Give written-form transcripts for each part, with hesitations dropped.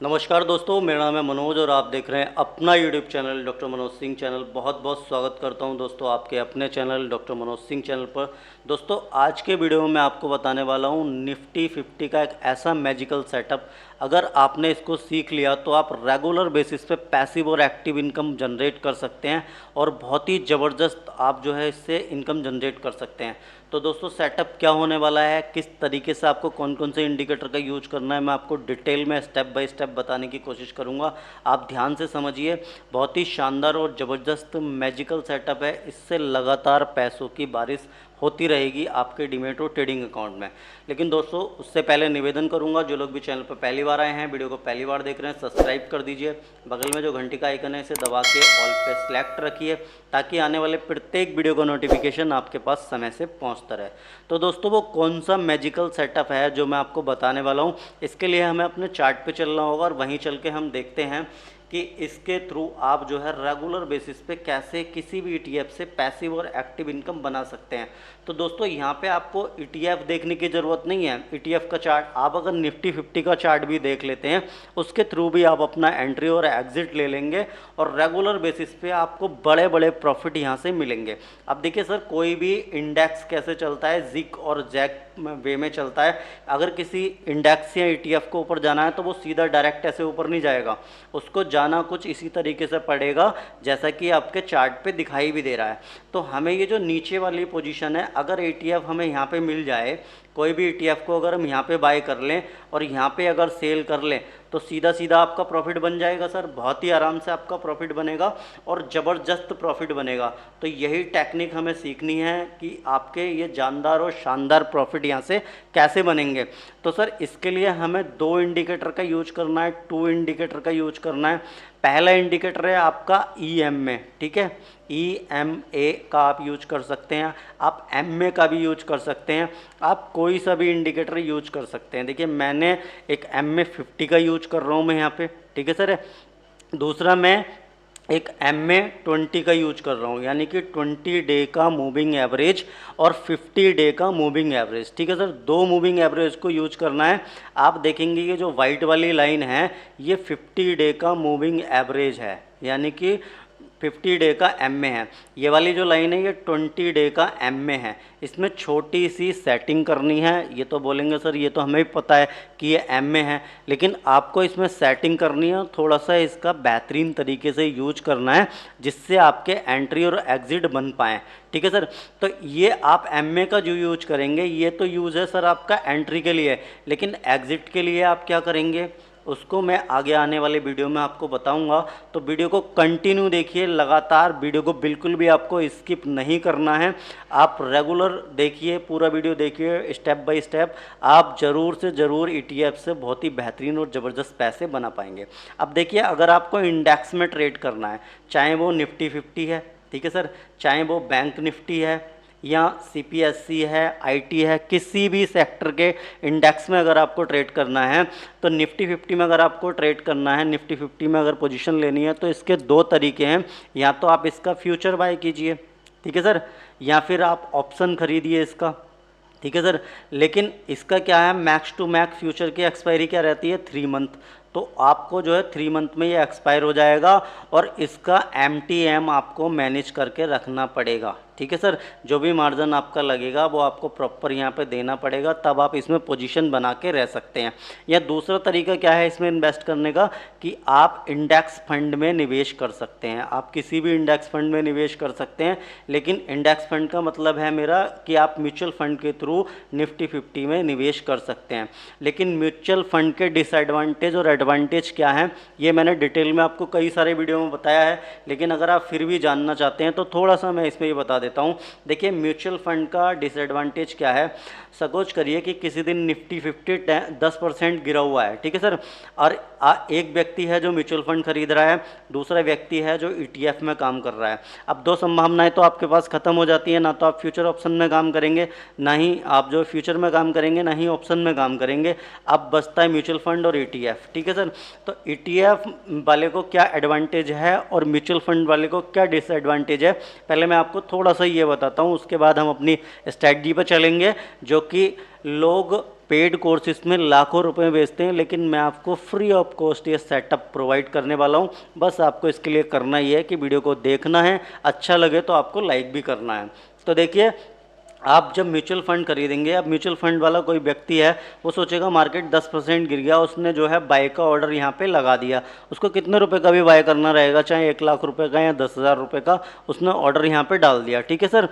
नमस्कार दोस्तों, मेरा नाम है मनोज और आप देख रहे हैं अपना YouTube channel doctor Manoj Singh channel. बहुत बहुत स्वागत करता हूं दोस्तों आपके अपने channel doctor Manoj Singh channel पर। दोस्तों आज के वीडियो में मैं आपको बताने वाला हूं निफ्टी 50 का एक ऐसा मैजिकल सेटअप। अगर आपने इसको सीख लिया तो आप रेगुलर बेसिस पे पैसिव और एक्टिव इनकम जनरेट कर सकते हैं और बहुत ही ज़बरदस्त आप जो है इससे इनकम जनरेट कर सकते हैं। तो दोस्तों सेटअप क्या होने वाला है, किस तरीके से आपको कौन कौन से इंडिकेटर का यूज करना है, मैं आपको डिटेल में स्टेप बाय स्टेप बताने की कोशिश करूंगा। आप ध्यान से समझिए, बहुत ही शानदार और ज़बरदस्त मैजिकल सेटअप है। इससे लगातार पैसों की बारिश होती रहेगी आपके डीमैट और ट्रेडिंग अकाउंट में। लेकिन दोस्तों उससे पहले निवेदन करूंगा, जो लोग भी चैनल पर पहली बार आए हैं, वीडियो को पहली बार देख रहे हैं, सब्सक्राइब कर दीजिए। बगल में जो घंटी का आइकन है इसे दबा के ऑल पे सेलेक्ट रखिए ताकि आने वाले प्रत्येक वीडियो का नोटिफिकेशन आपके पास समय से पहुंचता रहे। तो दोस्तों वो कौन सा मैजिकल सेटअप है जो मैं आपको बताने वाला हूं, इसके लिए हमें अपने चार्ट पे चलना होगा और वहीं चल के हम देखते हैं कि इसके थ्रू आप जो है रेगुलर बेसिस पे कैसे किसी भी ईटीएफ से पैसिव और एक्टिव इनकम बना सकते हैं। तो दोस्तों यहाँ पे आपको ईटीएफ देखने की ज़रूरत नहीं है। ईटीएफ का चार्ट आप अगर निफ्टी 50 का चार्ट भी देख लेते हैं, उसके थ्रू भी आप अपना एंट्री और एग्जिट ले लेंगे और रेगुलर बेसिस पे आपको बड़े बड़े प्रॉफिट यहाँ से मिलेंगे। अब देखिए सर, कोई भी इंडेक्स कैसे चलता है, जिक और जैक वे में चलता है। अगर किसी इंडेक्स या ईटीएफ को ऊपर जाना है तो वो सीधा डायरेक्ट ऐसे ऊपर नहीं जाएगा, उसको जाना कुछ इसी तरीके से पड़ेगा जैसा कि आपके चार्ट पे दिखाई भी दे रहा है। तो हमें ये जो नीचे वाली पोजीशन है, अगर ईटीएफ हमें यहाँ पे मिल जाए, कोई भी ईटीएफ को अगर हम यहाँ पे बाय कर लें और यहाँ पे अगर सेल कर लें तो सीधा सीधा आपका प्रॉफिट बन जाएगा सर। बहुत ही आराम से आपका प्रॉफिट बनेगा और ज़बरदस्त प्रॉफिट बनेगा। तो यही टेक्निक हमें सीखनी है कि आपके ये जानदार और शानदार प्रॉफिट यहाँ से कैसे बनेंगे। तो सर इसके लिए हमें दो इंडिकेटर का यूज करना है, टू इंडिकेटर का यूज करना है। पहला इंडिकेटर है आपका EMA, ठीक है। EMA का आप यूज कर सकते हैं, आप MA का भी यूज कर सकते हैं, आप कोई सा भी इंडिकेटर यूज कर सकते हैं। देखिए मैंने एक MA 50 का यूज कर रहा हूँ मैं यहाँ पे, ठीक है सर। दूसरा मैं एक MA 20 का यूज कर रहा हूँ, यानी कि 20 डे का मूविंग एवरेज और 50 डे का मूविंग एवरेज, ठीक है सर। दो मूविंग एवरेज को यूज करना है। आप देखेंगे ये जो वाइट वाली लाइन है ये 50 डे का मूविंग एवरेज है, यानी कि 50 डे का MA है। ये वाली जो लाइन है ये 20 डे का MA है। इसमें छोटी सी सेटिंग करनी है। ये तो बोलेंगे सर ये तो हमें भी पता है कि ये MA है, लेकिन आपको इसमें सेटिंग करनी है, थोड़ा सा इसका बेहतरीन तरीके से यूज करना है जिससे आपके एंट्री और एग्जिट बन पाएँ, ठीक है सर। तो ये आप MA का जो यूज करेंगे ये तो यूज़ है सर आपका एंट्री के लिए, लेकिन एग्जिट के लिए आप क्या करेंगे उसको मैं आगे आने वाले वीडियो में आपको बताऊंगा। तो वीडियो को कंटिन्यू देखिए, लगातार वीडियो को बिल्कुल भी आपको स्किप नहीं करना है। आप रेगुलर देखिए, पूरा वीडियो देखिए स्टेप बाय स्टेप। आप ज़रूर से ज़रूर ETF से बहुत ही बेहतरीन और ज़बरदस्त पैसे बना पाएंगे। अब देखिए अगर आपको इंडेक्स में ट्रेड करना है, चाहे वो निफ्टी 50 है, ठीक है सर, चाहे वो बैंक निफ्टी है या CPSE है, IT है, किसी भी सेक्टर के इंडेक्स में अगर आपको ट्रेड करना है तो निफ्टी 50 में अगर आपको ट्रेड करना है, निफ्टी 50 में अगर पोजीशन लेनी है तो इसके दो तरीके हैं। या तो आप इसका फ्यूचर बाय कीजिए, ठीक है सर, या फिर आप ऑप्शन खरीदिए इसका, ठीक है सर। लेकिन इसका क्या है, मैक्स टू मैक्स फ्यूचर की एक्सपायरी क्या रहती है, 3 मंथ। तो आपको जो है 3 मंथ में ये एक्सपायर हो जाएगा और इसका MTM आपको मैनेज करके रखना पड़ेगा, ठीक है सर। जो भी मार्जिन आपका लगेगा वो आपको प्रॉपर यहाँ पे देना पड़ेगा, तब आप इसमें पोजीशन बना के रह सकते हैं। या दूसरा तरीका क्या है इसमें इन्वेस्ट करने का, कि आप इंडेक्स फंड में निवेश कर सकते हैं। आप किसी भी इंडेक्स फंड में निवेश कर सकते हैं, लेकिन इंडेक्स फंड का मतलब है मेरा कि आप म्यूचुअल फंड के थ्रू निफ्टी 50 में निवेश कर सकते हैं। लेकिन म्यूचुअल फंड के डिसएडवांटेज और एडवांटेज क्या है ये मैंने डिटेल में आपको कई सारे वीडियो में बताया है, लेकिन अगर आप फिर भी जानना चाहते हैं तो थोड़ा सा मैं इसमें ये बता देता हूँ। देखिए म्यूचुअल फंड का डिसएडवांटेज क्या है, सपोज करिए कि किसी दिन निफ्टी 50 10% गिरा हुआ है, ठीक है सर, और एक व्यक्ति है जो म्यूचुअल फंड खरीद रहा है, दूसरा व्यक्ति है जो ETF में काम कर रहा है। अब दो संभावनाएं तो आपके पास खत्म हो जाती है, ना तो आप फ्यूचर ऑप्शन में काम करेंगे, ना ही आप जो फ्यूचर में काम करेंगे, ना ही ऑप्शन में काम करेंगे। अब बचता है म्यूचुअल फंड और ETF, ठीक है सर। तो ETF वाले को क्या एडवांटेज है और म्यूचुअल फंड वाले को क्या डिसएडवांटेज है, पहले मैं आपको थोड़ा सा ये बताता हूँ, उसके बाद हम अपनी स्ट्रैटेजी पर चलेंगे जो कि लोग पेड कोर्सेज में लाखों रुपए बेचते हैं, लेकिन मैं आपको फ्री ऑफ कॉस्ट ये सेटअप प्रोवाइड करने वाला हूँ। बस आपको इसके लिए करना ही है कि वीडियो को देखना है, अच्छा लगे तो आपको लाइक भी करना है। तो देखिए, आप जब म्यूचुअल फंड खरीदेंगे, अब म्यूचुअल फंड वाला कोई व्यक्ति है, वो सोचेगा मार्केट 10% गिर गया, उसने जो है बाय का ऑर्डर यहाँ पे लगा दिया। उसको कितने रुपए का भी बाय करना रहेगा, चाहे 1 लाख रुपए का या 10,000 रुपये का, उसने ऑर्डर यहाँ पे डाल दिया। ठीक है सर।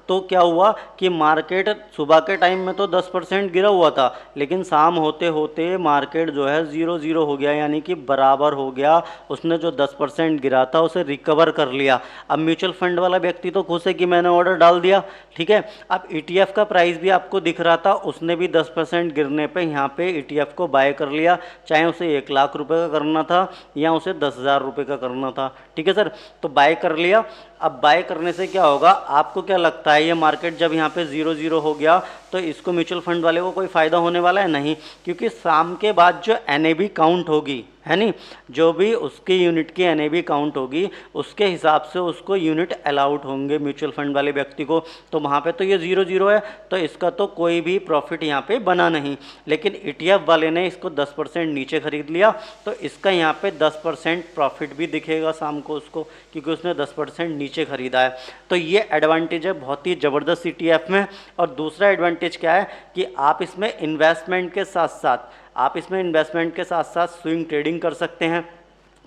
तो क्या हुआ कि मार्केट सुबह के टाइम में तो 10% गिरा हुआ था, लेकिन शाम होते होते मार्केट जो है 0-0 हो गया, यानी कि बराबर हो गया। उसने जो 10% गिरा था उसे रिकवर कर लिया। अब म्यूचुअल फंड वाला व्यक्ति तो खुश है कि मैंने ऑर्डर डाल दिया। ठीक है। अब ETF का प्राइस भी आपको दिख रहा था, उसने भी 10% गिरने पे यहाँ पे ETF को बाय कर लिया, चाहे उसे 1 लाख रुपए का करना था या उसे 10,000 रुपये का करना था। ठीक है सर। तो बाय कर लिया। अब बाय करने से क्या होगा, आपको क्या लगता है, ये मार्केट जब यहाँ पे 0-0 हो गया तो इसको म्यूचुअल फंड वाले को कोई फ़ायदा होने वाला है? नहीं, क्योंकि शाम के बाद जो NAV काउंट होगी, है नहीं, जो भी उसकी यूनिट की NAV काउंट होगी, उसके हिसाब से उसको यूनिट अलाउड होंगे म्यूचुअल फंड वाले व्यक्ति को। तो वहाँ पे तो ये 0-0 है, तो इसका तो कोई भी प्रॉफिट यहाँ पे बना नहीं। लेकिन ETF वाले ने इसको 10% नीचे खरीद लिया, तो इसका यहाँ पे 10% प्रॉफिट भी दिखेगा शाम को उसको, क्योंकि उसने 10% नीचे खरीदा है। तो ये एडवांटेज है बहुत ही ज़बरदस्त ETF में। और दूसरा एडवांटेज क्या है कि आप इसमें इन्वेस्टमेंट के साथ साथ स्विंग ट्रेडिंग कर सकते हैं।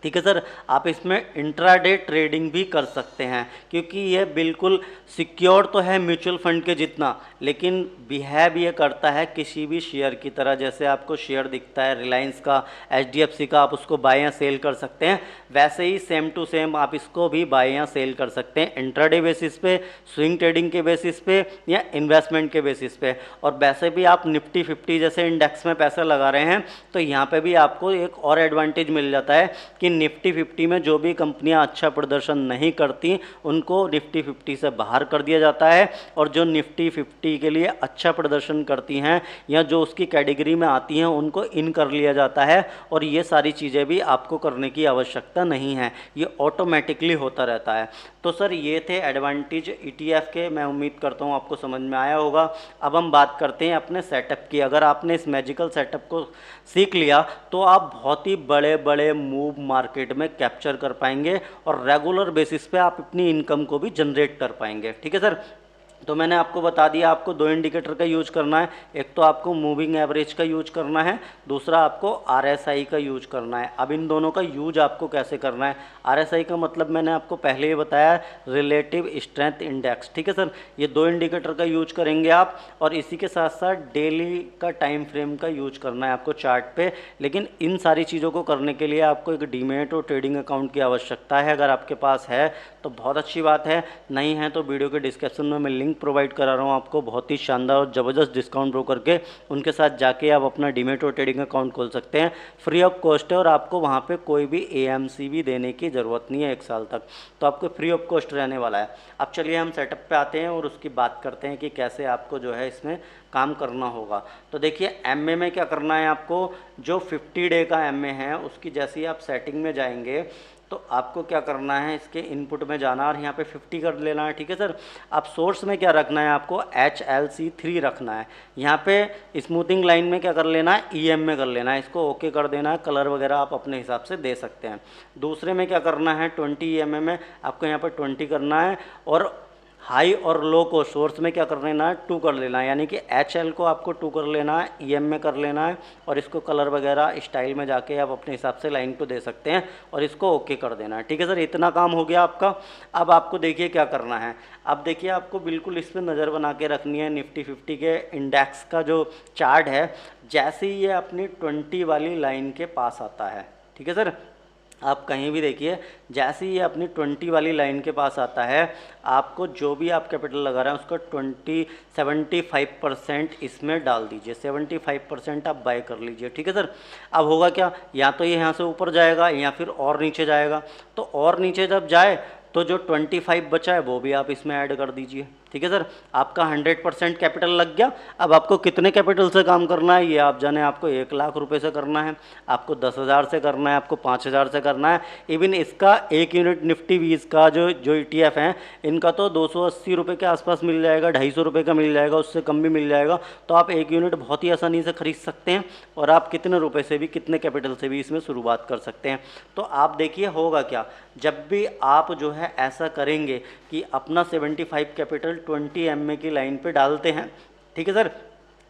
ठीक है सर। आप इसमें इंट्राडे ट्रेडिंग भी कर सकते हैं, क्योंकि ये बिल्कुल सिक्योर तो है म्यूचुअल फंड के जितना, लेकिन बिहेव ये करता है किसी भी शेयर की तरह। जैसे आपको शेयर दिखता है रिलायंस का, HDFC का, आप उसको बाय या सेल कर सकते हैं, वैसे ही सेम टू सेम आप इसको भी बाय या सेल कर सकते हैं, इंट्राडे बेसिस पे, स्विंग ट्रेडिंग के बेसिस पे या इन्वेस्टमेंट के बेसिस पे। और वैसे भी आप निफ्टी 50 जैसे इंडेक्स में पैसा लगा रहे हैं, तो यहाँ पे भी आपको एक और एडवांटेज मिल जाता है कि निफ्टी 50 में जो भी कंपनियां अच्छा प्रदर्शन नहीं करती उनको निफ्टी 50 से बाहर कर दिया जाता है, और जो निफ्टी 50 के लिए अच्छा प्रदर्शन करती हैं या जो उसकी कैटेगरी में आती हैं उनको इन कर लिया जाता है। और ये सारी चीज़ें भी आपको करने की आवश्यकता नहीं है, ये ऑटोमेटिकली होता रहता है। तो सर ये थे एडवांटेज ETF के, मैं उम्मीद करता हूँ आपको समझ में आया होगा। अब हम बात करते हैं अपने सेटअप की। अगर आपने इस मैजिकल सेटअप को सीख लिया तो आप बहुत ही बड़े बड़े मूव मार्केट में कैप्चर कर पाएंगे और रेगुलर बेसिस पे आप अपनी इनकम को भी जनरेट कर पाएंगे। ठीक है सर। तो मैंने आपको बता दिया, आपको 2 इंडिकेटर का यूज करना है। एक तो आपको मूविंग एवरेज का यूज करना है, दूसरा आपको RSI का यूज करना है। अब इन दोनों का यूज आपको कैसे करना है, RSI का मतलब मैंने आपको पहले ही बताया, रिलेटिव स्ट्रेंथ इंडेक्स। ठीक है सर। ये 2 इंडिकेटर का यूज करेंगे आप, और इसी के साथ साथ डेली का टाइम फ्रेम का यूज करना है आपको चार्ट पे। लेकिन इन सारी चीज़ों को करने के लिए आपको एक डीमैट और ट्रेडिंग अकाउंट की आवश्यकता है। अगर आपके पास है तो बहुत अच्छी बात है, नहीं है तो वीडियो के डिस्क्रिप्शन में मैं लिंक प्रोवाइड करा रहा हूँ आपको, बहुत ही शानदार और ज़बरदस्त डिस्काउंट ब्रोकर के, उनके साथ जाके आप अपना डीमैट और ट्रेडिंग अकाउंट खोल सकते हैं। फ्री ऑफ कॉस्ट है और आपको वहाँ पे कोई भी AMC भी देने की ज़रूरत नहीं है 1 साल तक, तो आपको फ्री ऑफ कॉस्ट रहने वाला है। अब चलिए हम सेटअप पे आते हैं और उसकी बात करते हैं कि कैसे आपको जो है इसमें काम करना होगा। तो देखिए MA में क्या करना है आपको, जो 50 डे का MA है उसकी जैसे ही आप सेटिंग में जाएंगे तो आपको क्या करना है, इसके इनपुट में जाना और यहाँ पे 50 कर लेना है। ठीक है सर। अब सोर्स में क्या रखना है आपको, HLC3 रखना है। यहाँ पे स्मूथिंग लाइन में क्या कर लेना है, EM में कर लेना है, इसको ओके कर देना है। कलर वगैरह आप अपने हिसाब से दे सकते हैं। दूसरे में क्या करना है, 20 EMA में आपको यहाँ पर 20 करना है, और हाई और लो को सोर्स में क्या कर लेना है, 2 कर लेना है, यानी कि HL को आपको 2 कर लेना है, EM में कर लेना है, और इसको कलर वगैरह स्टाइल में जाके आप अपने हिसाब से लाइन को दे सकते हैं और इसको ओके कर देना है। ठीक है सर। इतना काम हो गया आपका। अब आपको देखिए क्या करना है। अब देखिए आपको बिल्कुल इस पर नज़र बना के रखनी है। निफ्टी 50 के इंडेक्स का जो चार्ट है, जैसे ही ये अपनी 20 वाली लाइन के पास आता है, ठीक है सर, आप कहीं भी देखिए, जैसे ही ये अपनी 20 वाली लाइन के पास आता है, आपको जो भी आप कैपिटल लगा रहे हैं उसका 75% इसमें डाल दीजिए। 75% आप बाय कर लीजिए। ठीक है सर। अब होगा क्या, या तो ये यहाँ से ऊपर जाएगा या फिर और नीचे जाएगा। तो और नीचे जब जाए तो जो 25 बचा है वो भी आप इसमें ऐड कर दीजिए। ठीक है सर। आपका 100% कैपिटल लग गया। अब आपको कितने कैपिटल से काम करना है ये आप जाने, आपको 1 लाख रुपए से करना है, आपको 10,000 से करना है, आपको 5,000 से करना है। इवन इसका 1 यूनिट निफ्टी 20 का जो ETF है, इनका तो 280 रुपये के आसपास मिल जाएगा, 250 रुपये का मिल जाएगा, उससे कम भी मिल जाएगा। तो आप 1 यूनिट बहुत ही आसानी से खरीद सकते हैं और आप कितने रुपए से भी, कितने कैपिटल से भी इसमें शुरुआत कर सकते हैं। तो आप देखिए होगा क्या, जब भी आप जो है ऐसा करेंगे कि अपना 75 कैपिटल 20 MA की लाइन पे डालते हैं, ठीक है सर,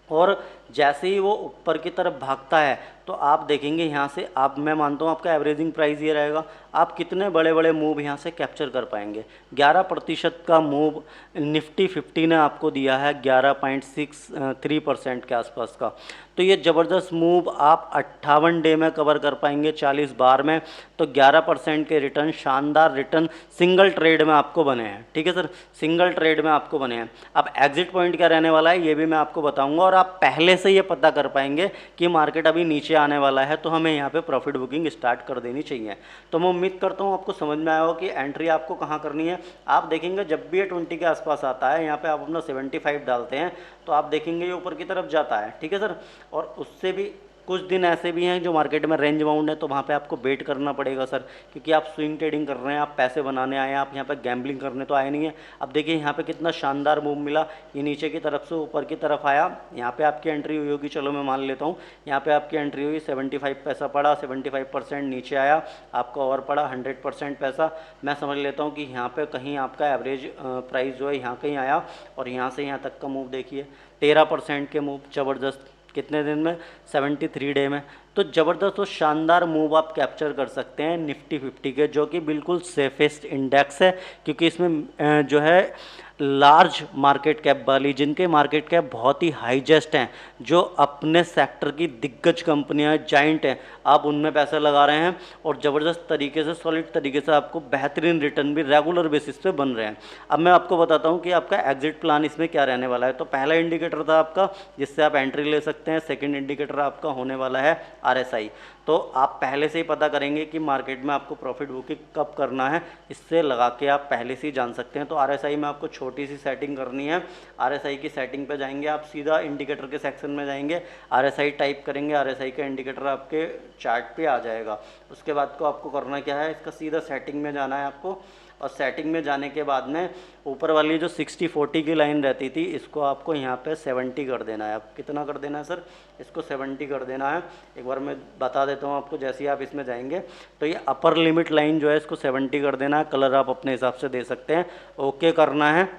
और जैसे ही वो ऊपर की तरफ भागता है तो आप देखेंगे यहाँ से, आप, मैं मानता हूँ आपका एवरेजिंग प्राइस ये रहेगा, आप कितने बड़े बड़े मूव यहाँ से कैप्चर कर पाएंगे। 11% का मूव निफ्टी 50 ने आपको दिया है, 11.63% के आसपास का। तो ये ज़बरदस्त मूव आप 58 डे में कवर कर पाएंगे, 40 बार में। तो 11% के रिटर्न, शानदार रिटर्न सिंगल ट्रेड में आपको बने हैं, ठीक है सर, सिंगल ट्रेड में आपको बने हैं। अब एग्जिट पॉइंट क्या रहने वाला है ये भी मैं आपको बताऊंगा, और आप पहले से ये पता कर पाएंगे कि मार्केट अभी नीचे आने वाला है तो हमें यहाँ पे प्रॉफिट बुकिंग स्टार्ट कर देनी चाहिए। तो मैं उम्मीद करता हूँ आपको समझ में आया हो कि एंट्री आपको कहाँ करनी है। आप देखेंगे जब भी ये 20 के आसपास आता है, यहाँ पे आप अपना 75 डालते हैं तो आप देखेंगे ये ऊपर की तरफ जाता है, ठीक है सर। और उससे भी कुछ दिन ऐसे भी हैं जो मार्केट में रेंज बाउंड है, तो वहाँ पे आपको वेट करना पड़ेगा सर, क्योंकि आप स्विंग ट्रेडिंग कर रहे हैं, आप पैसे बनाने आए हैं, आप यहाँ पे गैम्बलिंग करने तो आए नहीं हैं। अब देखिए यहाँ पे कितना शानदार मूव मिला, ये नीचे की तरफ से ऊपर की तरफ आया, यहाँ पे आपकी एंट्री हुई होगी, चलो मैं मान लेता हूँ, यहाँ पे आपकी एंट्री हुई, 75 पैसा पड़ा, 75% नीचे आया, आपका और पड़ा 100% पैसा। मैं समझ लेता हूँ कि यहाँ पर कहीं आपका एवरेज प्राइस जो है यहाँ कहीं आया, और यहाँ से यहाँ तक का मूव देखिए 13% के मूव, ज़बरदस्त। कितने दिन में? 73 डे में। तो ज़बरदस्त और शानदार मूव आप कैप्चर कर सकते हैं निफ्टी 50 के, जो कि बिल्कुल सेफेस्ट इंडेक्स है, क्योंकि इसमें जो है लार्ज मार्केट कैप वाली, जिनके मार्केट कैप बहुत ही हाईजेस्ट हैं, जो अपने सेक्टर की दिग्गज कंपनियां, जाइंट हैं, आप उनमें पैसे लगा रहे हैं और ज़बरदस्त तरीके से, सॉलिड तरीके से आपको बेहतरीन रिटर्न भी रेगुलर बेसिस पे बन रहे हैं। अब मैं आपको बताता हूं कि आपका एग्जिट प्लान इसमें क्या रहने वाला है। तो पहला इंडिकेटर था आपका जिससे आप एंट्री ले सकते हैं, सेकेंड इंडिकेटर आपका होने वाला है RSI। तो आप पहले से ही पता करेंगे कि मार्केट में आपको प्रॉफिट बुकिंग कब करना है, इससे लगा के आप पहले से ही जान सकते हैं। तो RSI में आपको छोटी सी सेटिंग करनी है, RSI की सेटिंग पे जाएंगे, आप सीधा इंडिकेटर के सेक्शन में जाएंगे, RSI टाइप करेंगे, RSI का इंडिकेटर आपके चार्ट पे आ जाएगा। उसके बाद को आपको करना क्या है, इसका सीधा सेटिंग में जाना है आपको, और सेटिंग में जाने के बाद में ऊपर वाली जो 60-40 की लाइन रहती थी, इसको आपको यहाँ पे 70 कर देना है। अब कितना कर देना है सर? इसको 70 कर देना है। एक बार मैं बता देता हूँ आपको, जैसे ही आप इसमें जाएंगे तो ये अपर लिमिट लाइन जो है इसको 70 कर देना है। कलर आप अपने हिसाब से दे सकते हैं, ओके करना है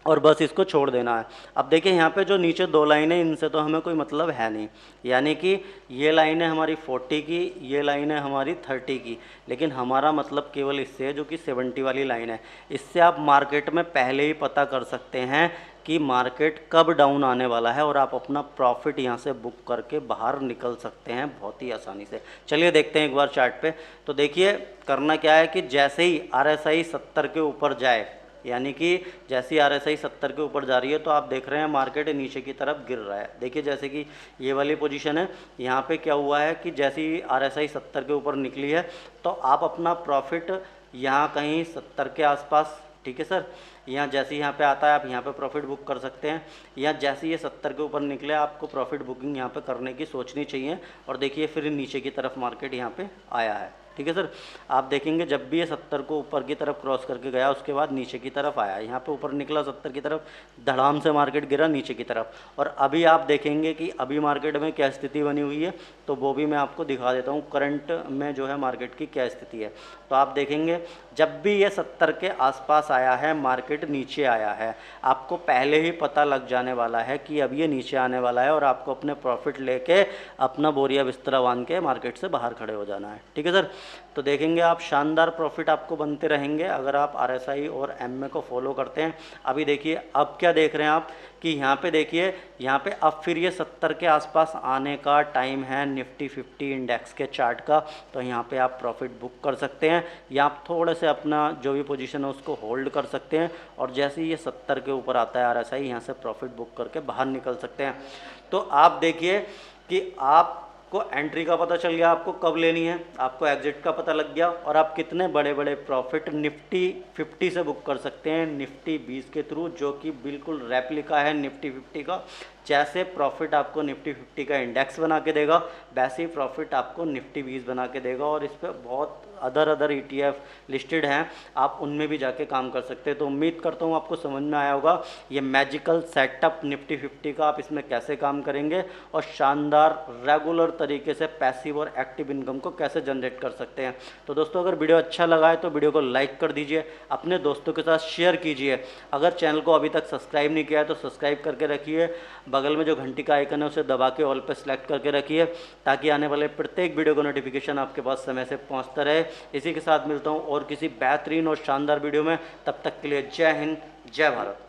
और बस इसको छोड़ देना है। अब देखिए यहाँ पे जो नीचे 2 लाइनें, इनसे तो हमें कोई मतलब है नहीं, यानी कि ये लाइन है हमारी 40 की, ये लाइन है हमारी 30 की, लेकिन हमारा मतलब केवल इससे है जो कि 70 वाली लाइन है। इससे आप मार्केट में पहले ही पता कर सकते हैं कि मार्केट कब डाउन आने वाला है और आप अपना प्रॉफिट यहाँ से बुक करके बाहर निकल सकते हैं बहुत ही आसानी से। चलिए देखते हैं एक बार चार्ट पे। तो देखिए करना क्या है कि जैसे ही RSI 70 के ऊपर जाए, यानी कि जैसे ही RSI 70 के ऊपर जा रही है तो आप देख रहे हैं मार्केट नीचे की तरफ गिर रहा है। देखिए जैसे कि ये वाली पोजीशन है, यहाँ पे क्या हुआ है कि जैसे ही RSI 70 के ऊपर निकली है तो आप अपना प्रॉफिट यहाँ कहीं 70 के आसपास, ठीक है सर, यहाँ जैसे यहाँ पे आता है आप यहाँ पे प्रॉफिट बुक कर सकते हैं, या जैसे ये 70 के ऊपर निकले आपको प्रॉफिट बुकिंग यहाँ पे करने की सोचनी चाहिए। और देखिए फिर नीचे की तरफ मार्केट यहाँ पे आया है, ठीक है सर। आप देखेंगे जब भी ये 70 को ऊपर की तरफ क्रॉस करके गया उसके बाद नीचे की तरफ आया, यहाँ पे ऊपर निकला 70 की तरफ, धड़ाम से मार्केट गिरा नीचे की तरफ। और अभी आप देखेंगे कि अभी मार्केट में क्या स्थिति बनी हुई है, तो वो भी मैं आपको दिखा देता हूँ करंट में जो है मार्केट की क्या स्थिति है। तो आप देखेंगे जब भी ये 70 के आसपास आया है मार्केट नीचे आया है, आपको पहले ही पता लग जाने वाला है कि अब ये नीचे आने वाला है और आपको अपने प्रॉफिट लेके अपना बोरिया बिस्तरा बांध के मार्केट से बाहर खड़े हो जाना है, ठीक है सर। तो देखेंगे आप शानदार प्रॉफिट आपको बनते रहेंगे अगर आप RSI और MA को फॉलो करते हैं। अभी देखिए अब क्या देख रहे हैं आप कि यहाँ पे देखिए, यहाँ पे अब फिर ये 70 के आसपास आने का टाइम है निफ्टी 50 इंडेक्स के चार्ट का। तो यहाँ पे आप प्रॉफिट बुक कर सकते हैं या आप थोड़े से अपना जो भी पोजीशन है उसको होल्ड कर सकते हैं, और जैसे ही ये 70 के ऊपर आता है RSI, यहाँ से प्रॉफिट बुक करके बाहर निकल सकते हैं। तो आप देखिए कि आप आपको एंट्री का पता चल गया, आपको कब लेनी है, आपको एग्जिट का पता लग गया, और आप कितने बड़े बड़े प्रॉफिट निफ्टी 50 से बुक कर सकते हैं निफ्टी 20 के थ्रू, जो कि बिल्कुल रेप्लिका है निफ्टी 50 का। जैसे प्रॉफिट आपको निफ्टी 50 का इंडेक्स बना के देगा, वैसे ही प्रॉफिट आपको निफ्टी 20 बना के देगा। और इस पर बहुत अदर ETF लिस्टेड हैं, आप उनमें भी जाके काम कर सकते हैं। तो उम्मीद करता हूँ आपको समझ में आया होगा ये मैजिकल सेटअप निफ्टी 50 का, आप इसमें कैसे काम करेंगे और शानदार रेगुलर तरीके से पैसिव और एक्टिव इनकम को कैसे जनरेट कर सकते हैं। तो दोस्तों, अगर वीडियो अच्छा लगा है तो वीडियो को लाइक कर दीजिए, अपने दोस्तों के साथ शेयर कीजिए। अगर चैनल को अभी तक सब्सक्राइब नहीं किया है तो सब्सक्राइब करके रखिए, बगल में जो घंटी का आइकन है उसे दबा के ऑल पे सेलेक्ट करके रखिए, ताकि आने वाले प्रत्येक वीडियो का नोटिफिकेशन आपके पास समय से पहुंचता रहे। इसी के साथ मिलता हूं और किसी बेहतरीन और शानदार वीडियो में, तब तक के लिए जय हिंद, जय भारत।